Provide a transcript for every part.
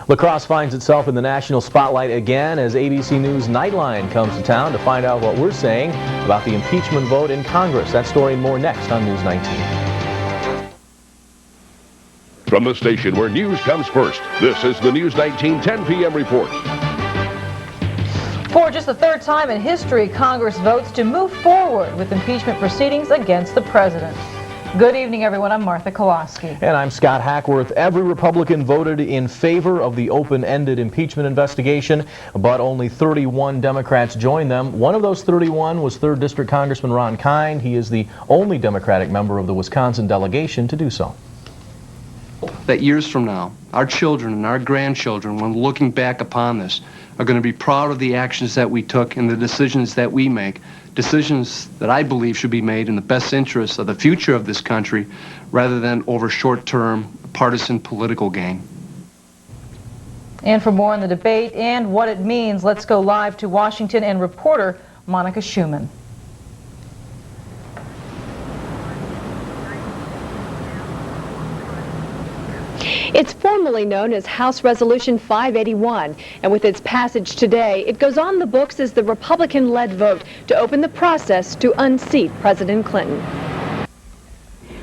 La Crosse finds itself in the national spotlight again as ABC News Nightline comes to town to find out what we're saying about the impeachment vote in Congress. That story and more next on News 19. From the station where news comes first, this is the News 19 10 p.m. report. For just the third time in history, Congress votes to move forward with impeachment proceedings against the president. Good evening, everyone. I'm Martha Kowalski. And I'm Scott Hackworth. Every Republican voted in favor of the open-ended impeachment investigation, but only 31 Democrats joined them. One of those 31 was 3rd District Congressman Ron Kind. He is the only Democratic member of the Wisconsin delegation to do so. That years from now, our children and our grandchildren, when looking back upon this, are going to be proud of the actions that we took and the decisions that we make, decisions that I believe should be made in the best interest of the future of this country rather than over short-term partisan political gain. And for more on the debate and what it means, let's go live to Washington and reporter Monica Schumann. It's formally known as House Resolution 581, and with its passage today, it goes on the books as the Republican-led vote to open the process to unseat President Clinton.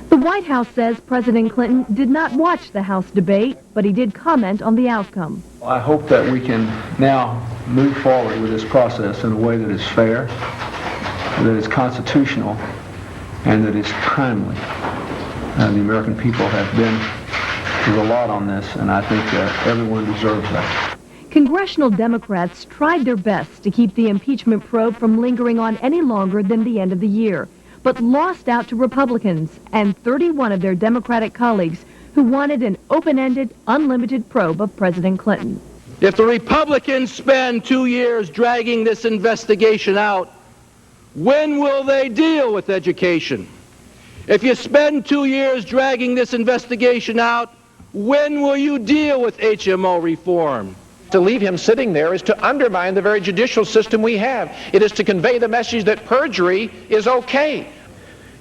The White House says President Clinton did not watch the House debate, but he did comment on the outcome. I hope that we can now move forward with this process in a way that is fair, that is constitutional, and that is timely. The American people have been through a lot on this, and I think everyone deserves that. Congressional Democrats tried their best to keep the impeachment probe from lingering on any longer than the end of the year, but lost out to Republicans and 31 of their Democratic colleagues who wanted an open-ended, unlimited probe of President Clinton. If the Republicans spend 2 years dragging this investigation out, when will they deal with education? If you spend 2 years dragging this investigation out, when will you deal with HMO reform? To leave him sitting there is to undermine the very judicial system we have. It is to convey the message that perjury is okay.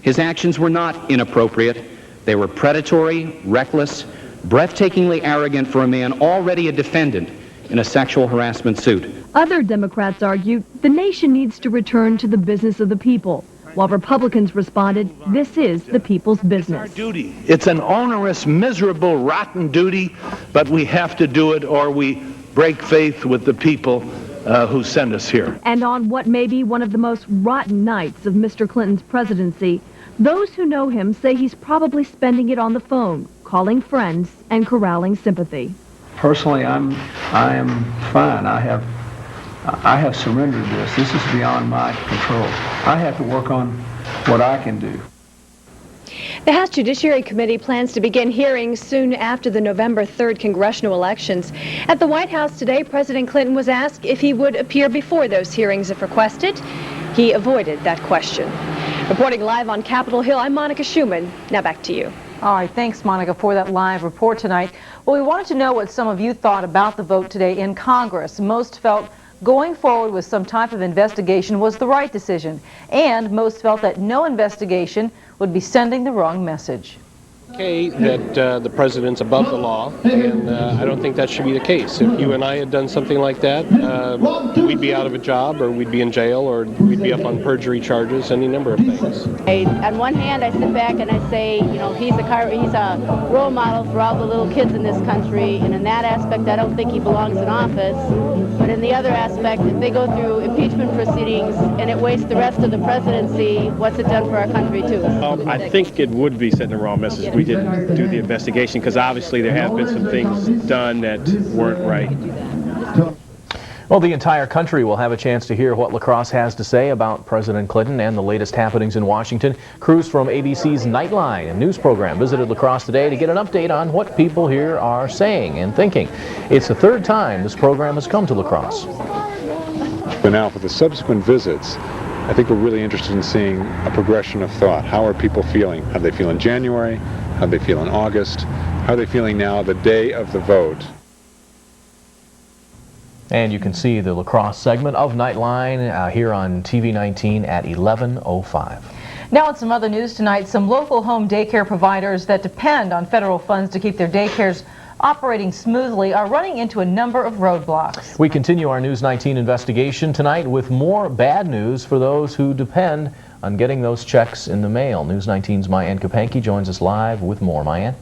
His actions were not inappropriate. They were predatory, reckless, breathtakingly arrogant for a man already a defendant in a sexual harassment suit. Other Democrats argued the nation needs to return to the business of the people, while Republicans responded, this is the people's business. It's our duty. It's an onerous, miserable, rotten duty, but we have to do it or we break faith with the people who send us here. And on what may be one of the most rotten nights of Mr. Clinton's presidency, those who know him say he's probably spending it on the phone, calling friends and corralling sympathy. Personally, I am fine. I have surrendered this. This is beyond my control. I have to work on what I can do. The House Judiciary Committee plans to begin hearings soon after the November 3rd congressional elections. At the White House today, President Clinton was asked if he would appear before those hearings if requested. He avoided that question. Reporting live on Capitol Hill, I'm Monica Schumann. Now back to you. All right, thanks, Monica, for that live report tonight. Well, we wanted to know what some of you thought about the vote today in Congress. Most felt going forward with some type of investigation was the right decision, and most felt that no investigation would be sending the wrong message. Okay, that the president's above the law, and I don't think that should be the case. If you and I had done something like that, we'd be out of a job, or we'd be in jail, or we'd be up on perjury charges, any number of things. On one hand, I sit back and I say, you know, he's a role model for all the little kids in this country, and in that aspect, I don't think he belongs in office. But in the other aspect, if they go through impeachment proceedings and it wastes the rest of the presidency, what's it done for our country, too? I think it would be sending the wrong message. We didn't do the investigation because obviously there have been some things done that weren't right. Well, the entire country will have a chance to hear what La Crosse has to say about President Clinton and the latest happenings in Washington. Crews from ABC's Nightline, a news program, visited La Crosse today to get an update on what people here are saying and thinking. It's the third time this program has come to La Crosse. But now for the subsequent visits, I think we're really interested in seeing a progression of thought. How are people feeling? How do they feel in January? How do they feel in August? How are they feeling now, the day of the vote? And you can see the La Crosse segment of Nightline here on TV 19 at 11:05. Now on some other news tonight, some local home daycare providers that depend on federal funds to keep their daycares operating smoothly are running into a number of roadblocks. We continue our News 19 investigation tonight with more bad news for those who depend on getting those checks in the mail. News 19's Mayan Kapanki joins us live with more. Mayan?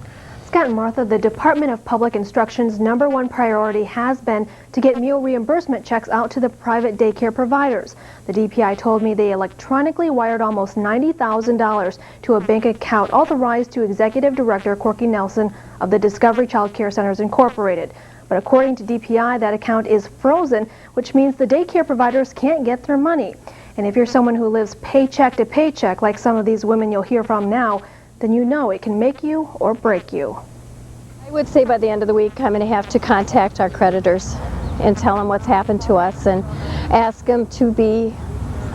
Scott and Martha, the Department of Public Instruction's #1 priority has been to get meal reimbursement checks out to the private daycare providers. The DPI told me they electronically wired almost $90,000 to a bank account authorized to Executive Director Corky Nelson of the Discovery Child Care Centers Incorporated. But according to DPI, that account is frozen, which means the daycare providers can't get their money. And if you're someone who lives paycheck to paycheck, like some of these women you'll hear from now, then you know it can make you or break you. I would say by the end of the week I'm going to have to contact our creditors and tell them what's happened to us and ask them to be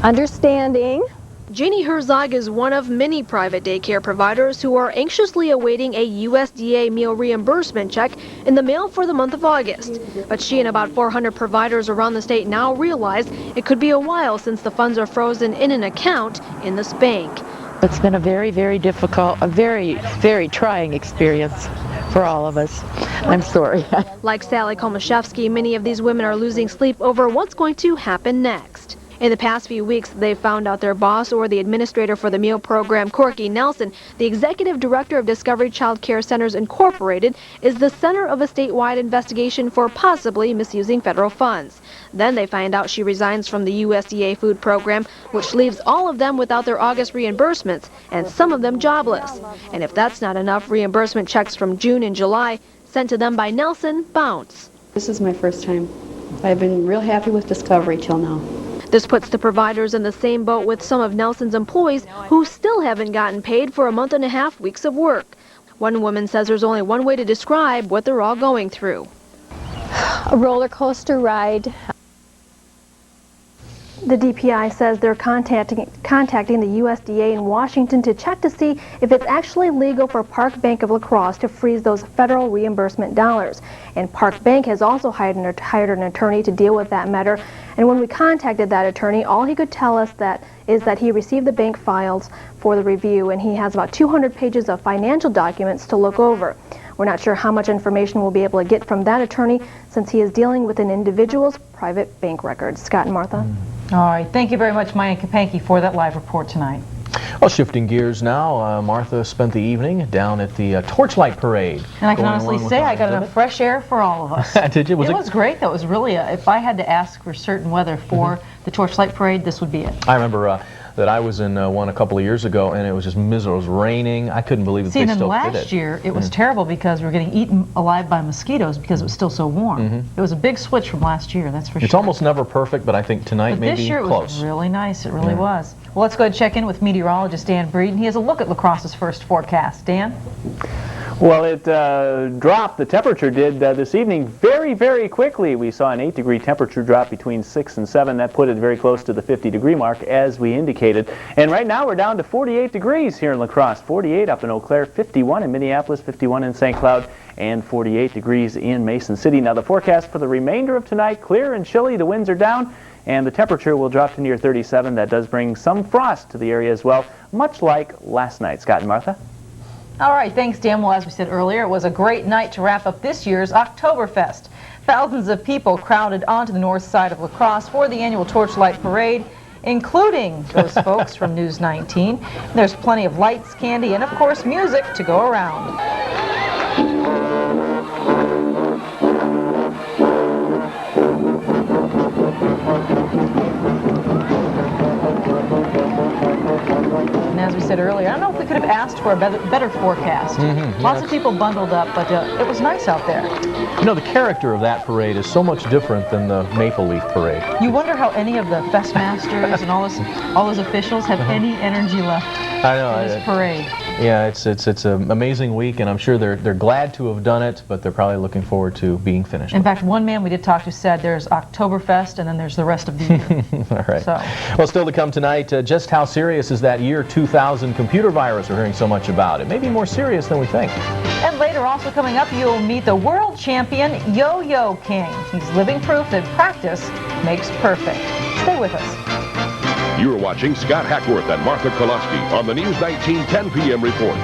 understanding. Jeannie Herzog is one of many private daycare providers who are anxiously awaiting a USDA meal reimbursement check in the mail for the month of August. But she and about 400 providers around the state now realize it could be a while since the funds are frozen in an account in this bank. It's been a very, very difficult, a very, very trying experience for all of us. I'm sorry. Like Sally Komaszewski, many of these women are losing sleep over what's going to happen next. In the past few weeks, they've found out their boss or the administrator for the meal program, Corky Nelson, the executive director of Discovery Child Care Centers Incorporated, is the center of a statewide investigation for possibly misusing federal funds. Then they find out she resigns from the USDA food program, which leaves all of them without their August reimbursements, and some of them jobless. And if that's not enough, reimbursement checks from June and July sent to them by Nelson bounce. This is my first time. I've been real happy with Discovery till now. This puts the providers in the same boat with some of Nelson's employees who still haven't gotten paid for a month and a half weeks of work. One woman says there's only one way to describe what they're all going through. A roller coaster ride. The DPI says they're contacting the USDA in Washington to check to see if it's actually legal for Park Bank of La Crosse to freeze those federal reimbursement dollars. And Park Bank has also hired an attorney to deal with that matter. And when we contacted that attorney, all he could tell us is that he received the bank files for the review, and he has about 200 pages of financial documents to look over. We're not sure how much information we'll be able to get from that attorney since he is dealing with an individual's private bank records. Scott and Martha. All right, thank you very much, Mayan Kapanki, for that live report tonight. Well, shifting gears now, Martha spent the evening down at the Torchlight Parade. And I can honestly say I got enough fresh air for all of us. Did you? It was great. That was really, if I had to ask for certain weather for the Torchlight Parade, this would be it. I remember that I was in one a couple of years ago, and it was just miserable. It was raining. I couldn't believe that they still did it. Last year, it was terrible because we were getting eaten alive by mosquitoes because it was still so warm. It was a big switch from last year, that's for sure. It's almost never perfect, but I think tonight may be close. This year it was really nice. It really was. Well, let's go ahead and check in with meteorologist Dan Breeden. He has a look at La Crosse's first forecast. Dan? Well, it dropped, the temperature did this evening very, very quickly. We saw an 8-degree temperature drop between 6 and 7. That put it very close to the 50-degree mark, as we indicated. And right now we're down to 48 degrees here in La Crosse. 48 up in Eau Claire, 51 in Minneapolis, 51 in St. Cloud, and 48 degrees in Mason City. Now the forecast for the remainder of tonight, clear and chilly. The winds are down, and the temperature will drop to near 37. That does bring some frost to the area as well, much like last night. Scott and Martha? All right, thanks, Dan. Well, as we said earlier, it was a great night to wrap up this year's Oktoberfest. Thousands of people crowded onto the north side of La Crosse for the annual Torchlight Parade, including those folks from News 19. There's plenty of lights, candy, and, of course, music to go around. And as we said earlier, I don't know if we could have asked for a better forecast. Lots of people bundled up, but it was nice out there. You know, the character of that parade is so much different than the Maple Leaf Parade. You wonder how any of the festmasters and all those officials have any energy left for this parade. Yeah, it's an amazing week, and I'm sure they're glad to have done it, but they're probably looking forward to being finished. In fact, one man we did talk to said there's Oktoberfest, and then there's the rest of the year. All right. So. Well, still to come tonight, just how serious is that year 2000 computer virus we're hearing so much about? It may be more serious than we think. And later, also coming up, you'll meet the world champion Yo-Yo King. He's living proof that practice makes perfect. Stay with us. You're watching Scott Hackworth and Martha Kolosky on the News 19 10 p.m. reports.